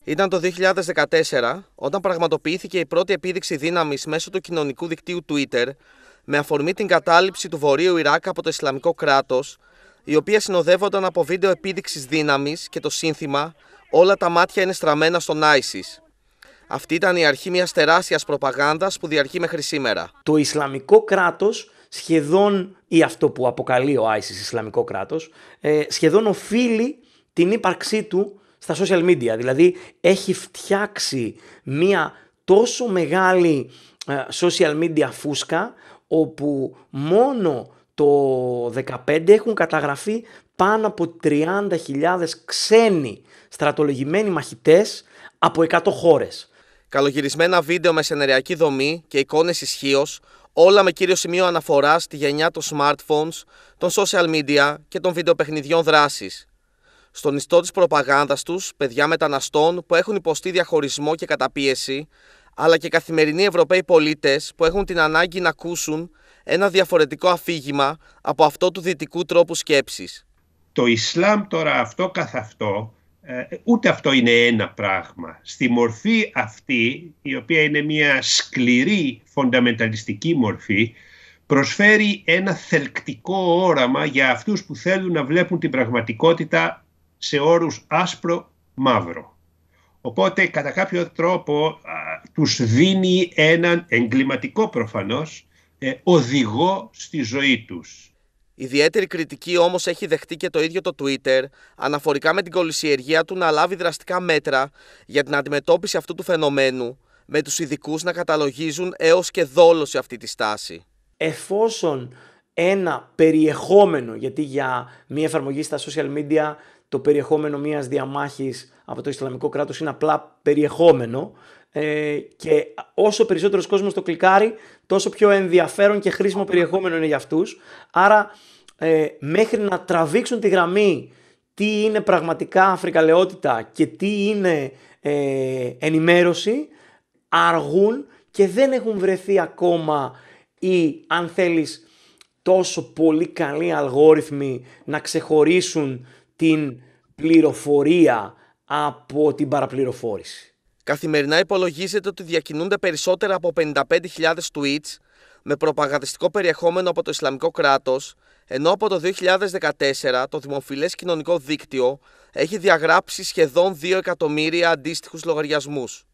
Ήταν το 2014 όταν πραγματοποιήθηκε η πρώτη επίδειξη δύναμης μέσω του κοινωνικού δικτύου Twitter με αφορμή την κατάληψη του Βορείου Ιράκ από το Ισλαμικό κράτος, η οποία συνοδεύονταν από βίντεο επίδειξης δύναμης και το σύνθημα «Όλα τα μάτια είναι στραμμένα στον ISIS». Αυτή ήταν η αρχή μιας τεράστιας προπαγάνδας που διαρκεί μέχρι σήμερα. Το Ισλαμικό κράτος σχεδόν, ή αυτό που αποκαλεί ο ISIS Ισλαμικό κράτος, σχεδόν οφείλει την ύπαρξή του στα social media. Δηλαδή έχει φτιάξει μια τόσο μεγάλη social media φούσκα, όπου μόνο το 2015 έχουν καταγραφεί πάνω από 30.000 ξένοι στρατολογημένοι μαχητές από 100 χώρες. Καλογυρισμένα βίντεο με σενεριακή δομή και εικόνες ισχύως, όλα με κύριο σημείο αναφορά στη γενιά των smartphones, των social media και των βιντεοπαιχνιδιών δράσης. Στον ιστό της προπαγάνδας τους, παιδιά μεταναστών που έχουν υποστεί διαχωρισμό και καταπίεση, αλλά και καθημερινοί Ευρωπαίοι πολίτες που έχουν την ανάγκη να ακούσουν ένα διαφορετικό αφήγημα από αυτό του δυτικού τρόπου σκέψης. Το Ισλάμ τώρα αυτό καθ' αυτό, ούτε αυτό είναι ένα πράγμα. Στη μορφή αυτή, η οποία είναι μια σκληρή φονταμενταλιστική μορφή, προσφέρει ένα θελκτικό όραμα για αυτούς που θέλουν να βλέπουν την πραγματικότητα σε όρους άσπρο-μαύρο. Οπότε κατά κάποιο τρόπο τους δίνει έναν εγκληματικό προφανώς οδηγό στη ζωή τους. Ιδιαίτερη κριτική όμως έχει δεχτεί και το ίδιο το Twitter αναφορικά με την κολυσιεργία του να λάβει δραστικά μέτρα για την αντιμετώπιση αυτού του φαινομένου, με τους ειδικούς να καταλογίζουν έως και δόλο σε αυτή τη στάση. Εφόσον ένα περιεχόμενο, γιατί για μια εφαρμογή στα social media το περιεχόμενο μιας διαμάχης από το Ισλαμικό κράτος είναι απλά περιεχόμενο, και όσο περισσότερος κόσμος το κλικάρει, τόσο πιο ενδιαφέρον και χρήσιμο περιεχόμενο είναι για αυτούς. Άρα μέχρι να τραβήξουν τη γραμμή τι είναι πραγματικά αφρικαλαιότητα και τι είναι ενημέρωση, αργούν και δεν έχουν βρεθεί ακόμα ή, αν θέλεις, τόσο πολύ καλοί αλγόριθμοι να ξεχωρίσουν την πληροφορία από την παραπληροφόρηση. Καθημερινά υπολογίζεται ότι διακινούνται περισσότερα από 55.000 tweets με προπαγανδιστικό περιεχόμενο από το Ισλαμικό κράτος, ενώ από το 2014 το δημοφιλές κοινωνικό δίκτυο έχει διαγράψει σχεδόν 2 εκατομμύρια αντίστοιχους λογαριασμούς.